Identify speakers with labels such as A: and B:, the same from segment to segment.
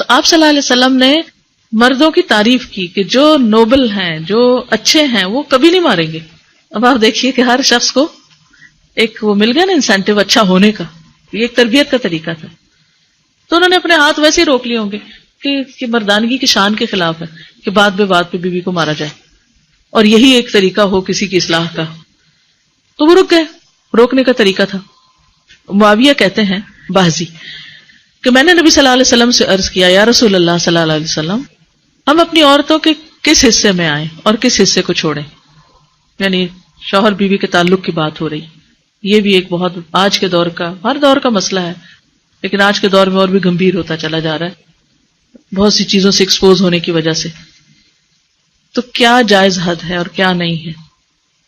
A: تو آپ صلی اللہ علیہ وسلم نے مردوں کی تعریف کی کہ جو نوبل ہیں، جو اچھے ہیں، وہ کبھی نہیں ماریں گے. اب آپ دیکھیے کہ ہر شخص کو ایک وہ مل گیا نا انسینٹیو اچھا ہونے کا، یہ ایک تربیت کا طریقہ تھا. تو انہوں نے اپنے ہاتھ ویسے ہی روک لیے ہوں گے کہ مردانگی کی شان کے خلاف ہے کہ بات پہ بیوی کو مارا جائے، اور یہی ایک طریقہ ہو کسی کی اصلاح کا. تو وہ رک گئے، روکنے کا طریقہ تھا. معاویہ کہتے ہیں بازی کہ میں نے نبی صلی اللہ علیہ وسلم سے عرض کیا، یا رسول اللہ صلی اللہ علیہ وسلم، ہم اپنی عورتوں کے کس حصے میں آئیں اور کس حصے کو چھوڑیں؟ یعنی شوہر بیوی کے تعلق کی بات ہو رہی. یہ بھی ایک بہت آج کے دور کا، ہر دور کا مسئلہ ہے، لیکن آج کے دور میں اور بھی گمبھیر ہوتا چلا جا رہا ہے بہت سی چیزوں سے ایکسپوز ہونے کی وجہ سے. تو کیا جائز حد ہے اور کیا نہیں ہے؟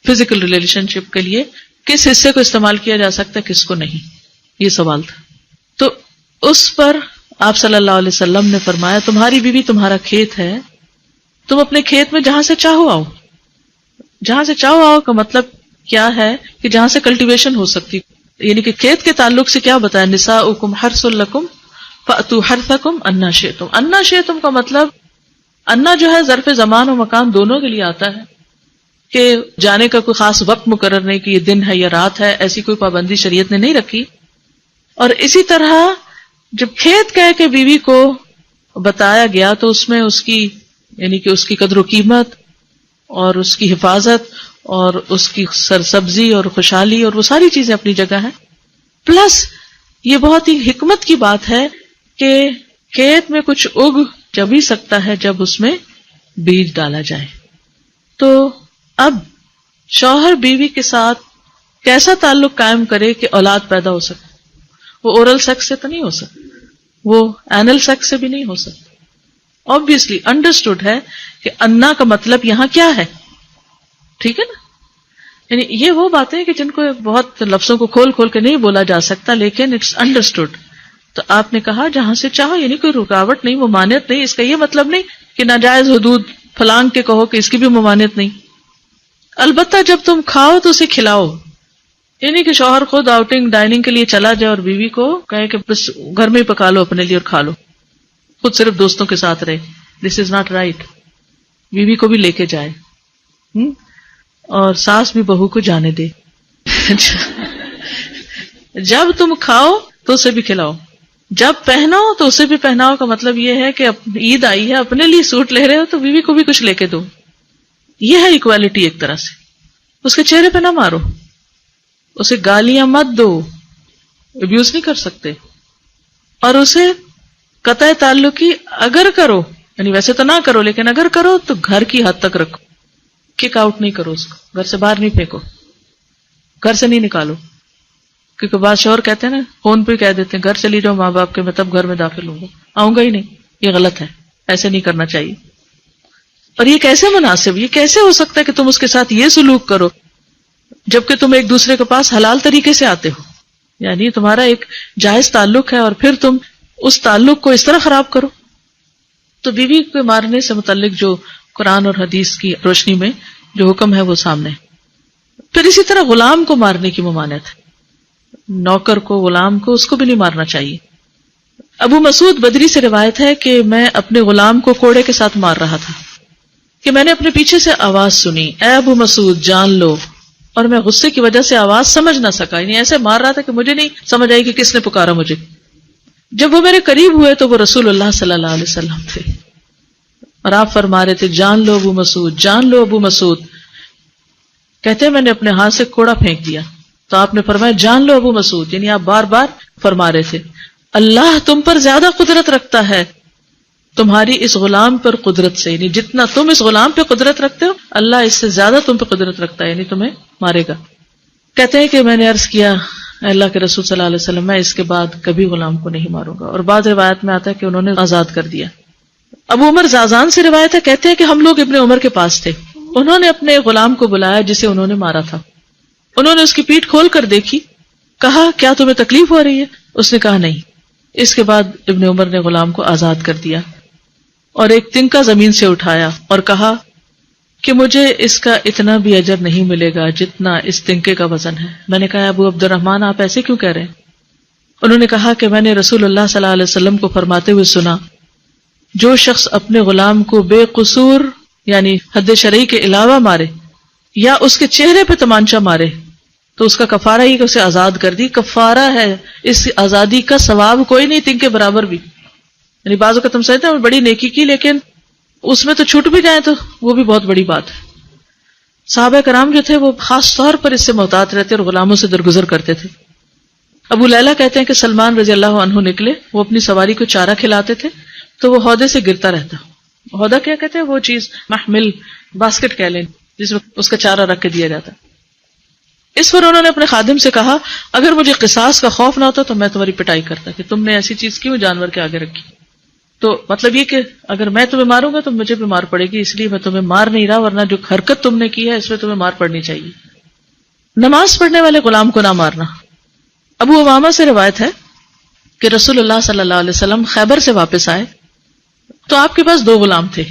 A: فزیکل ریلیشن شپ کے لیے کس حصے کو استعمال کیا جا سکتا ہے، کس کو نہیں، یہ سوال تھا. تو اس پر آپ صلی اللہ علیہ وسلم نے فرمایا، تمہاری بیوی تمہارا کھیت ہے، تم اپنے کھیت میں جہاں سے چاہو آؤ. جہاں سے چاہو آؤ کا مطلب کیا ہے کہ جہاں سے کلٹیویشن ہو سکتی، یعنی کہ کھیت کے تعلق سے کیا بتایا، نساؤکم حرث لکم فأتوا حرثکم انا شئتم. انا شئتم کا مطلب، انا جو ہے ظرف زمان و مکان دونوں کے لیے آتا ہے، کہ جانے کا کوئی خاص وقت مقرر نہیں کہ یہ دن ہے یا رات ہے، ایسی کوئی پابندی شریعت نے نہیں رکھی. اور اسی طرح جب کھیت کہہ کے بیوی کو بتایا گیا تو اس میں اس کی، یعنی کہ اس کی قدر و قیمت اور اس کی حفاظت اور اس کی سرسبزی اور خوشحالی اور وہ ساری چیزیں اپنی جگہ ہیں. پلس یہ بہت ہی حکمت کی بات ہے کہ کھیت میں کچھ اگ جب ہی سکتا ہے جب اس میں بیج ڈالا جائے. تو اب شوہر بیوی کے ساتھ کیسا تعلق قائم کرے کہ اولاد پیدا ہو سکے؟ وہ اورل سیکس سے تو نہیں ہو سکتا، وہ اینل سیکس سے بھی نہیں ہو سکتا. obviously understood ہے کہ انا کا مطلب یہاں کیا ہے، ٹھیک ہے نا. یعنی یہ وہ باتیں کہ جن کو بہت لفظوں کو کھول کھول کے نہیں بولا جا سکتا، لیکن اٹس انڈرسٹوڈ. تو آپ نے کہا جہاں سے چاہو، یعنی کوئی رکاوٹ نہیں، ممانعت نہیں. اس کا یہ مطلب نہیں کہ ناجائز حدود فلان کے کہو کہ اس کی بھی ممانعت نہیں. البتہ جب تم کھاؤ تو اسے کھلاؤ، یعنی کہ شوہر خود آؤٹنگ ڈائننگ کے لیے چلا جائے اور بیوی کو کہے کہ بس گھر میں ہی پکا لو اپنے لیے اور کھا لو، خود صرف دوستوں کے ساتھ رہے. دس از ناٹ رائٹ. بیوی کو بھی لے کے جائے، اور ساس بھی بہو کو جانے دے. جب تم کھاؤ تو اسے بھی کھلاؤ، جب پہنو تو اسے بھی پہناؤ. کا مطلب یہ ہے کہ عید آئی ہے، اپنے لیے سوٹ لے رہے ہو تو بیوی کو بھی کچھ لے کے دو. یہ ہے ایکوالٹی ایک طرح سے. اس کے چہرے پہ نہ مارو، اسے گالیاں مت دو، ابیوز نہیں کر سکتے. اور اسے قطع تعلقی اگر کرو، یعنی ویسے تو نہ کرو لیکن اگر کرو تو گھر کی حد تک رکھو. کک آؤٹ نہیں کرو اس کو، گھر سے باہر نہیں پھینکو، گھر سے نہیں نکالو. کیونکہ بعض شوہر کہتے ہیں نا، فون پہ کہہ دیتے ہیں گھر چلی جاؤ ماں باپ کے، میں تب گھر میں داخل ہوں گا، آؤں گا ہی نہیں. یہ غلط ہے، ایسے نہیں کرنا چاہیے. اور یہ کیسے مناسب، یہ کیسے ہو سکتا ہے کہ تم اس کے ساتھ یہ سلوک کرو جبکہ تم ایک دوسرے کے پاس حلال طریقے سے آتے ہو؟ یعنی تمہارا ایک جائز تعلق ہے اور پھر تم اس تعلق کو اس طرح خراب کرو. تو بیوی کو مارنے سے متعلق جو قرآن اور حدیث کی روشنی میں جو حکم ہے وہ سامنے. پھر اسی طرح غلام کو مارنے کی ممانعت ہے. نوکر کو، غلام کو، اس کو بھی نہیں مارنا چاہیے. ابو مسعود بدری سے روایت ہے کہ میں اپنے غلام کو کوڑے کے ساتھ مار رہا تھا کہ میں نے اپنے پیچھے سے آواز سنی، اے ابو مسعود جان لو. اور میں غصے کی وجہ سے آواز سمجھ نہ سکا، یعنی ایسے مار رہا تھا کہ مجھے نہیں سمجھ آئی کہ کس نے پکارا مجھے. جب وہ میرے قریب ہوئے تو وہ رسول اللہ صلی اللہ علیہ وسلم تھے اور آپ فرما رہے تھے جان لو ابو مسعود، جان لو ابو مسعود. کہتے ہیں میں نے اپنے ہاتھ سے کوڑا پھینک دیا تو آپ نے فرمایا جان لو ابو مسعود، یعنی آپ بار بار فرما رہے تھے اللہ تم پر زیادہ قدرت رکھتا ہے تمہاری اس غلام پر قدرت سے، یعنی جتنا تم اس غلام پہ قدرت رکھتے ہو اللہ اس سے زیادہ تم پہ قدرت رکھتا ہے، یعنی تمہیں مارے گا. کہتے ہیں کہ میں نے عرض کیا اللہ کے رسول صلی اللہ علیہ وسلم میں اس کے بعد کبھی غلام کو نہیں ماروں گا. اور بعض روایت میں آتا ہے کہ انہوں نے آزاد کر دیا. ابو عمر زازان سے روایت ہے، کہتے ہیں کہ ہم لوگ ابن عمر کے پاس تھے، انہوں نے اپنے غلام کو بلایا جسے انہوں نے مارا تھا. انہوں نے اس کی پیٹھ کھول کر دیکھی، کہا کیا تمہیں تکلیف ہو رہی ہے؟ اس نے کہا نہیں. اس کے بعد ابن عمر نے غلام کو آزاد کر دیا اور ایک تنکا زمین سے اٹھایا اور کہا کہ مجھے اس کا اتنا بھی اجر نہیں ملے گا جتنا اس تنکے کا وزن ہے. میں نے کہا ابو عبد الرحمن آپ ایسے کیوں کہہ رہے ہیں؟ انہوں نے کہا کہ میں نے رسول اللہ صلی اللہ علیہ وسلم کو فرماتے ہوئے سنا جو شخص اپنے غلام کو بے قصور یعنی حد شرعی کے علاوہ مارے یا اس کے چہرے پہ تمانچہ مارے تو اس کا کفارہ ہی کہ اسے آزاد کر دی. کفارہ ہے، اس آزادی کا ثواب کوئی نہیں تن کے برابر بھی. یعنی بعض اوقات ہم سمجھتے ہیں بڑی نیکی کی لیکن اس میں تو چھوٹ بھی جائیں تو وہ بھی بہت بڑی بات ہے. صحابہ کرام جو تھے وہ خاص طور پر اس سے محتاط رہتے اور غلاموں سے درگزر کرتے تھے. ابو لیلہ کہتے ہیں کہ سلمان رضی اللہ عنہ نکلے، وہ اپنی سواری کو چارہ کھلاتے تھے تو وہ ہودے سے گرتا رہتا. ہودہ کیا کہتے ہیں؟ وہ چیز محمل باسکٹ کہہ لیں جس میں اس کا چارہ رکھ کے دیا جاتا. اس پر انہوں نے اپنے خادم سے کہا اگر مجھے قصاص کا خوف نہ ہوتا تو میں تمہاری پٹائی کرتا کہ تم نے ایسی چیز کیوں جانور کے آگے رکھی. تو مطلب یہ کہ اگر میں تمہیں ماروں گا تو مجھے بھی مار پڑے گی، اس لیے میں تمہیں مار نہیں رہا، ورنہ جو حرکت تم نے کی ہے اس میں تمہیں مار پڑنی چاہیے. نماز پڑھنے والے غلام کو نہ مارنا. ابو امامہ سے روایت ہے کہ رسول اللہ صلی اللہ علیہ وسلم خیبر سے واپس آئے تو آپ کے پاس 2 غلام تھے.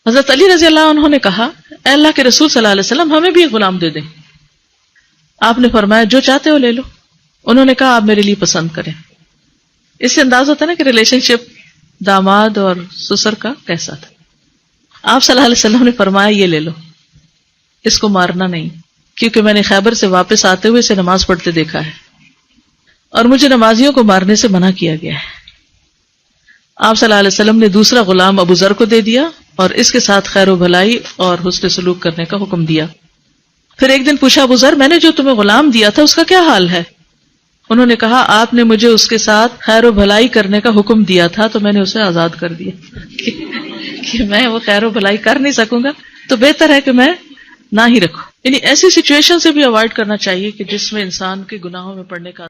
A: حضرت علی رضی اللہ عنہ نے کہا اے اللہ کے رسول صلی اللہ علیہ وسلم ہمیں بھی ایک غلام دے دیں. آپ نے فرمایا جو چاہتے ہو لے لو. انہوں نے کہا آپ میرے لیے پسند کریں. اس سے انداز ہوتا ہے نا کہ ریلیشن شپ داماد اور سسر کا کیسا تھا. آپ صلی اللہ علیہ وسلم نے فرمایا یہ لے لو، اس کو مارنا نہیں، کیونکہ میں نے خیبر سے واپس آتے ہوئے اسے نماز پڑھتے دیکھا ہے اور مجھے نمازیوں کو مارنے سے منع کیا گیا ہے. آپ صلی اللہ علیہ وسلم نے دوسرا غلام ابو ذر کو دے دیا اور اس کے ساتھ خیر و بھلائی اور حسن سلوک کرنے کا حکم دیا. پھر ایک دن پوچھا ابو ذر میں نے جو تمہیں غلام دیا تھا اس کا کیا حال ہے؟ انہوں نے کہا آپ نے مجھے اس کے ساتھ خیر و بھلائی کرنے کا حکم دیا تھا تو میں نے اسے آزاد کر دیا کہ میں وہ خیر و بھلائی کر نہیں سکوں گا تو بہتر ہے کہ میں نہ ہی رکھوں. یعنی ایسی سچویشن سے بھی اوائڈ کرنا چاہیے کہ جس میں انسان کے گناہوں میں پڑنے کا